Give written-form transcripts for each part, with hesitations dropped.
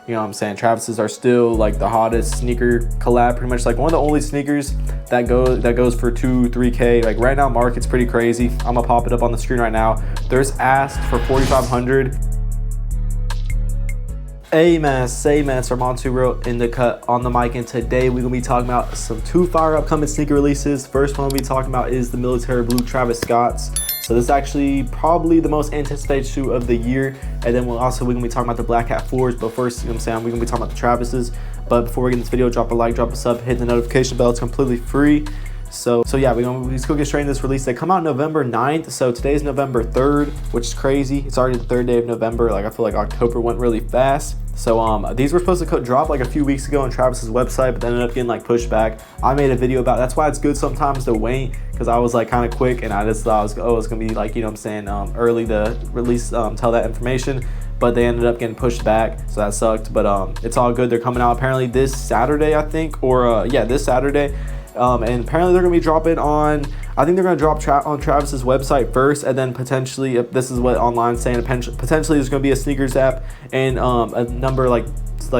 you know what I'm saying, Travis's are still like the hottest sneaker collab, pretty much like one of the only sneakers that goes for 2-3K. Like right now market's pretty crazy. I'm gonna pop it up on the screen right now. There's asked for 4,500. Hey man, it's Armand Real in the cut on the mic, and today we're gonna be talking about two fire upcoming sneaker releases. First one we'll be talking about is the military blue Travis Scott's. So this is actually probably the most anticipated shoe of the year. And then we're gonna be talking about the Black Hat 4s. But first, you know what I'm saying, we're gonna be talking about the Travis's. But before we get in this video, drop a like, drop a sub, hit the notification bell. It's completely free. So yeah, let's go get straight into this release. They come out November 9th. So today's November 3rd, which is crazy. It's already the third day of November. Like I feel like October went really fast. So these were supposed to drop like a few weeks ago on Travis's website, but then ended up getting like pushed back. I made a video about it. That's why it's good sometimes to wait, because I was like kind of quick and I just thought it's gonna be like, you know what I'm saying, early to release, tell that information. But they ended up getting pushed back, so that sucked. But it's all good. They're coming out apparently this Saturday, I think, or yeah, this Saturday. And apparently they're gonna be dropping on, I think they're gonna drop on Travis's website first, and then potentially, if this is what online's saying, potentially there's gonna be a sneakers app, and a number like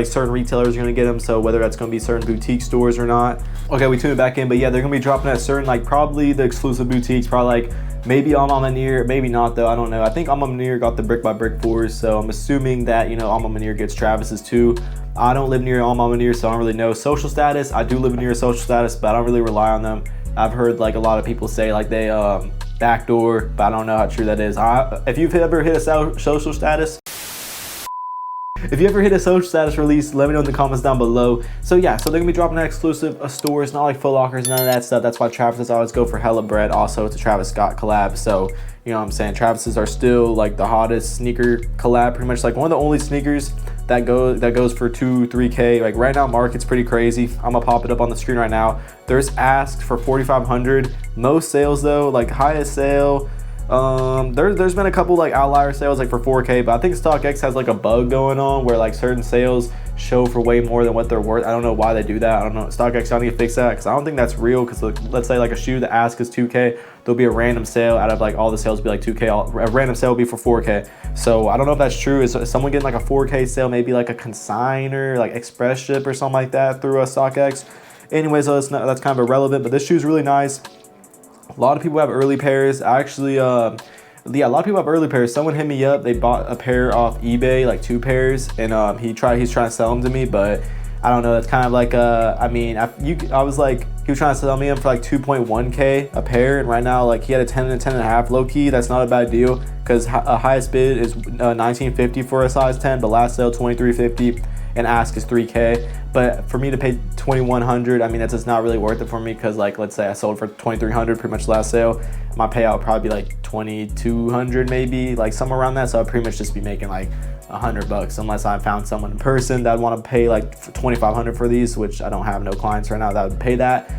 certain retailers are gonna get them. So whether that's gonna be certain boutique stores or not. Okay, we tuned it back in, but yeah, they're gonna be dropping at certain, like probably the exclusive boutiques, probably like maybe Alma Manir, maybe not though, I don't know. I think Alma Manir got the brick by brick 4s, so I'm assuming that, you know, Alma Manir gets Travis's too. I don't live near Alma Manir, so I don't really know social status. I do live near social status, but I don't really rely on them. I've heard like a lot of people say like they backdoor, but I don't know how true that is. If you've ever hit a social status, if you ever hit a social status release, let me know in the comments down below. So yeah, so they're gonna be dropping that exclusive stores, not like Foot Lockers, none of that stuff. That's why Travis's always go for hella bread. Also, it's a Travis Scott collab, so you know what I'm saying, Travis's are still like the hottest sneaker collab, pretty much like one of the only sneakers that goes for 2-3K. Like right now market's pretty crazy. I'm gonna pop it up on the screen right now. There's asked for 4,500. Most sales though, like highest sale, there's been a couple like outlier sales like for 4K, but I think StockX has like a bug going on where like certain sales show for way more than what they're worth. I don't know why they do that. I don't know. StockX, I need to fix that, because I don't think that's real. Because let's say like a shoe, the ask is 2K, there'll be a random sale out of like all the sales be like 2K, a random sale will be for 4K. So I don't know if that's true. Is someone getting like a 4K sale, maybe like a consigner, like express ship or something like that through a StockX? Anyways, so that's kind of irrelevant, but this shoe's really nice. A lot of people have early pairs. Actually, yeah, a lot of people have early pairs. Someone hit me up. They bought a pair off eBay, like 2 pairs, and he's trying to sell them to me, but I don't know. That's kind of like I was like, he was trying to sell me them for like 2.1K a pair, and right now like he had a 10 and a 10.5. Low key, that's not a bad deal, because highest bid is $19.50 for a size 10, but last sale $23.50, and ask is 3K. But for me to pay $2,100, I mean, that's just not really worth it for me, because like let's say I sold for $2,300 pretty much last sale, my payout would probably be like $2,200 maybe, like somewhere around that. So I'd pretty much just be making like $100, unless I found someone in person that want to pay like $2,500 for these, which I don't have no clients right now that would pay that.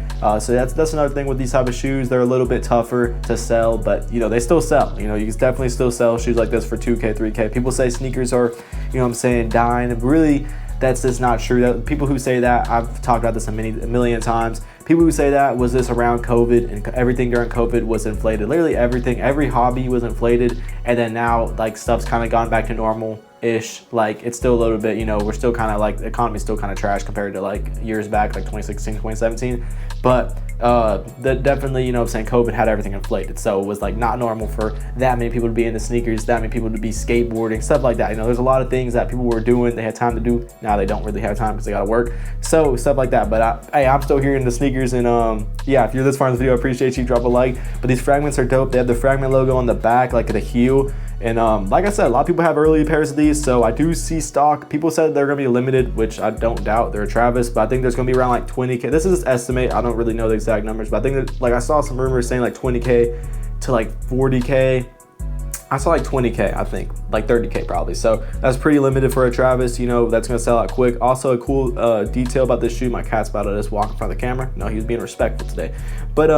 So that's another thing with these type of shoes. They're a little bit tougher to sell, but you know, they still sell. You know, you can definitely still sell shoes like this for 2K, 3K. People say sneakers are, you know what I'm saying, dying. And really, that's just not true. That people who say that, I've talked about this a million times. People who say that was this around COVID, and everything during COVID was inflated. Literally everything, every hobby was inflated, and then now like stuff's kind of gone back to normal-ish. Like it's still a little bit, you know, we're still kind of like, the economy's still kind of trash compared to like years back, like 2016, 2017. But definitely, you know what I'm saying, COVID had everything inflated, so it was like not normal for that many people to be into sneakers, that many people to be skateboarding, stuff like that. You know, there's a lot of things that people were doing, they had time to do. Now they don't really have time because they gotta work, so stuff like that. But hey, I'm still here in the sneakers, and yeah, if you're this far in this video, I appreciate you. Drop a like. But these Fragments are dope. They have the Fragment logo on the back, like the heel. And like I said, a lot of people have early pairs of these, so I do see stock. People said they're gonna be limited, which I don't doubt. They're Travis, but I think there's gonna be around like 20K. This is an estimate. I don't really know the exact numbers, but I think that, like I saw some rumors saying like 20K to like 40K. I saw like 20K, I think, like 30K probably. So that's pretty limited for a Travis, you know, that's gonna sell out quick. Also a cool detail about this shoe, my cat's about to just walk in front of the camera. No, he was being respectful today. But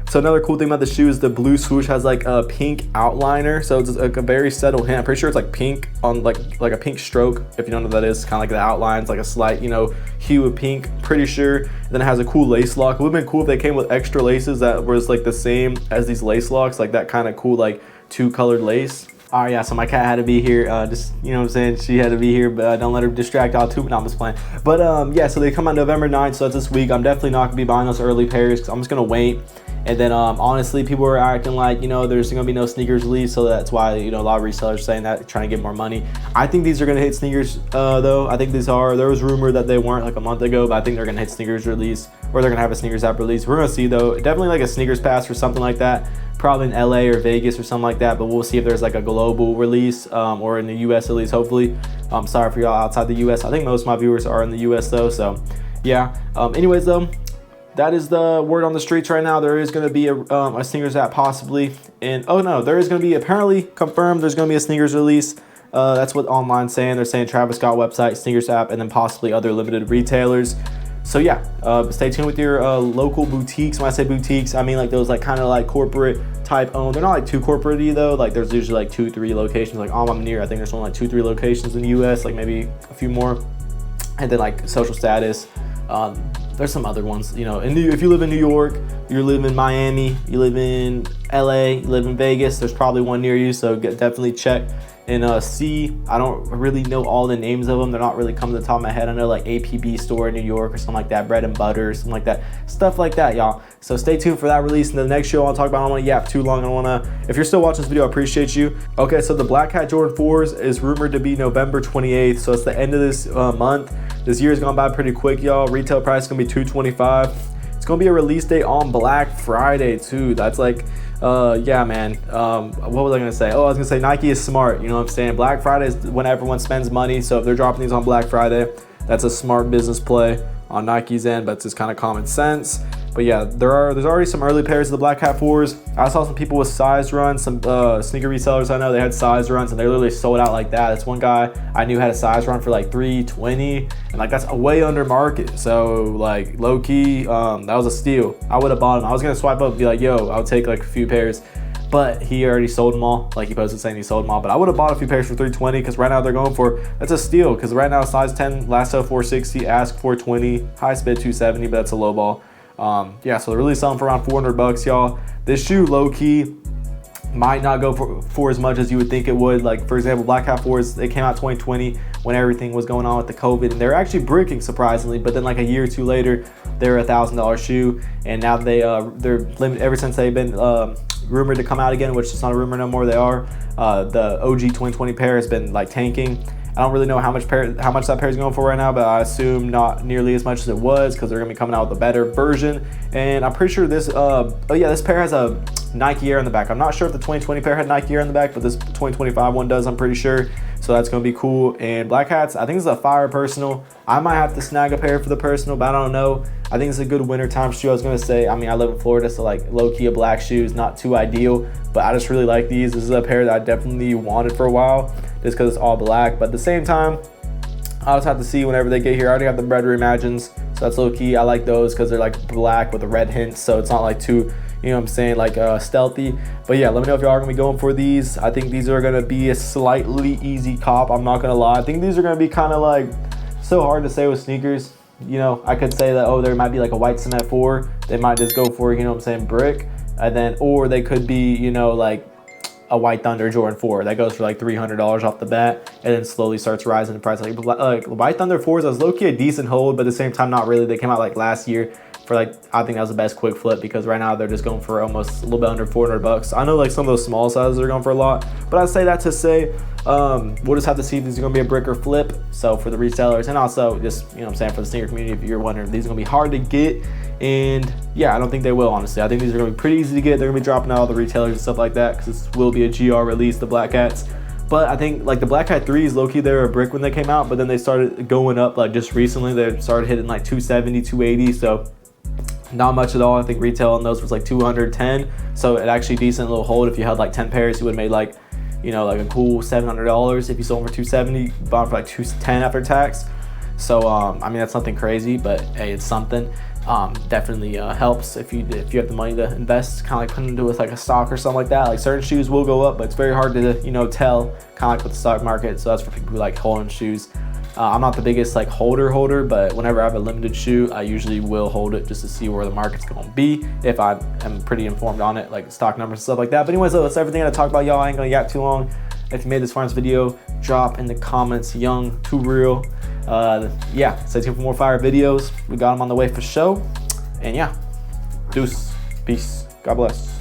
so another cool thing about the shoe is the blue swoosh has like a pink outliner. So it's like a very subtle hint. I'm pretty sure it's like pink on like a pink stroke. If you don't know what that is, kind of like the outlines, like a slight, you know, hue of pink, pretty sure. And then it has a cool lace lock. It would have been cool if they came with extra laces that was like the same as these lace locks, like that kind of cool, like 2-colored lace. All right, yeah, so my cat had to be here. Just, you know what I'm saying? She had to be here, but don't let her distract y'all too. No, I'm just playing. But yeah, so they come out November 9th, so that's this week. I'm definitely not going to be buying those early pairs because I'm just going to wait. And then honestly, people are acting like, you know, there's going to be no sneakers released, so that's why, you know, a lot of resellers are saying that, trying to get more money. I think these are going to hit sneakers, though. I think these are. There was rumor that they weren't like a month ago, but I think they're going to hit sneakers release, or they're going to have a sneakers app release. We're going to see, though. Definitely like a sneakers pass or something like that. Probably in LA or Vegas or something like that, but we'll see if there's like a global release or in the US at least, hopefully. Sorry for y'all outside the US. I think most of my viewers are in the US though, so yeah. Anyways though, that is the word on the streets right now. There is going to be a sneakers app possibly, and oh no, there is going to be, apparently confirmed, there's going to be a sneakers release. That's what online's saying. They're saying Travis Scott website, sneakers app, and then possibly other limited retailers. So yeah, stay tuned with your local boutiques. When I say boutiques, I mean like those like kind of like corporate type owned. They're not like too corporate-y though. Like there's usually like 2-3 locations. Like I'm near, I think there's only like 2-3 locations in the US, like maybe a few more. And then like Social Status. There's some other ones, you know. If you live in New York, you live in Miami, you live in LA, you live in Vegas, there's probably one near you. So definitely check and see. I don't really know all the names of them. They're not really coming to the top of my head. I know like APB store in New York or something like that, Bread and Butter or something like that, stuff like that, y'all. So stay tuned for that release. And the next show I'll talk about, I don't want to yap too long. I don't want to, if you're still watching this video, I appreciate you. Okay, so the Black Hat Jordan 4s is rumored to be November 28th. So it's the end of this month. This year's gone by pretty quick, y'all. Retail price is gonna be $225. It's gonna be a release date on Black Friday too. That's like, yeah, man. What was I gonna say? Oh, I was gonna say Nike is smart. You know what I'm saying? Black Friday is when everyone spends money. So if they're dropping these on Black Friday, that's a smart business play on Nike's end, but it's just kind of common sense. But yeah, there's already some early pairs of the Black Hat 4s. I saw some people with size runs, some sneaker resellers I know, they had size runs and they literally sold out like that. That's one guy I knew had a size run for like $320, and like that's way under market. So like low key, that was a steal. I would have bought them. I was gonna swipe up and be like, yo, I'll take like a few pairs, but he already sold them all. Like he posted saying he sold them all, but I would have bought a few pairs for $320 because right now they're going for, that's a steal because right now size 10, last sale $460, ask $420, high spit $270, but that's a low ball. Yeah, so they're really selling for around $400, y'all. This shoe low key might not go for as much as you would think it would. Like for example, Black Hat 4s, they came out 2020 when everything was going on with the COVID, and they're actually bricking surprisingly, but then like a year or two later they're a $1,000 shoe, and now they're limited ever since they've been rumored to come out again, which is not a rumor no more. They are. The OG 2020 pair has been like tanking. I don't really know how much that pair is going for right now, but I assume not nearly as much as it was because they're gonna be coming out with a better version. And I'm pretty sure this, oh yeah, this pair has a Nike Air in the back. I'm not sure if the 2020 pair had Nike Air in the back, but this 2025 one does, I'm pretty sure. So that's gonna be cool. And Black Hats, I think it's a fire personal. I might have to snag a pair for the personal, but I don't know. I think it's a good wintertime shoe. I was gonna say, I mean, I live in Florida, so like low-key a black shoe is not too ideal, but I just really like these. This is a pair that I definitely wanted for a while, just because it's all black. But at the same time, I'll just have to see whenever they get here. I already have the Bread Reimagines, so that's low-key. I like those because they're like black with a red hint, so it's not like too, you know what I'm saying, like stealthy. But yeah, let me know if y'all are gonna be going for these. I think these are gonna be a slightly easy cop, I'm not gonna lie. I think these are gonna be kind of like, so hard to say with sneakers. You know, I could say that, oh, there might be like a white cement 4. They might just go for, you know what I'm saying, brick. And then, or they could be, you know, like a White Thunder Jordan 4 that goes for like $300 off the bat and then slowly starts rising in price. Like White Thunder 4s, was low-key a decent hold, but at the same time, not really. They came out like last year for like, I think that was the best quick flip because right now they're just going for almost a little bit under $400. I know like some of those small sizes are going for a lot, but I say that to say, we'll just have to see if these are going to be a brick or flip. So for the resellers, and also just, you know what I'm saying, for the sneaker community, if you're wondering, these are going to be hard to get. And yeah, I don't think they will, honestly. I think these are going to be pretty easy to get. They're going to be dropping out all the retailers and stuff like that because this will be a GR release, the Black Hats. But I think like the Black Hat 3s, low-key, they were a brick when they came out, but then they started going up like just recently. They started hitting like 270, 280. So not much at all. I think retail on those was like 210. So it actually decent little hold. If you had like 10 pairs, you would have made like, you know, like a cool $700 if you sold them for 270, bought for like 210 after tax. So I mean, that's nothing crazy, but hey, it's something. Definitely helps if you have the money to invest, kind of like put into with like a stock or something like that. Like certain shoes will go up, but it's very hard to, you know, tell, kind of like with the stock market. So that's for people who like holding shoes. I'm not the biggest like holder, but whenever I have a limited shoe, I usually will hold it just to see where the market's going to be if I am pretty informed on it, like stock numbers and stuff like that. But anyways, that's everything I talk about, y'all. I ain't gonna yap too long. If you made this far in this video, drop in the comments, young, too real. Yeah, stay tuned for more fire videos. We got them on the way for show. And yeah, deuce, peace, God bless.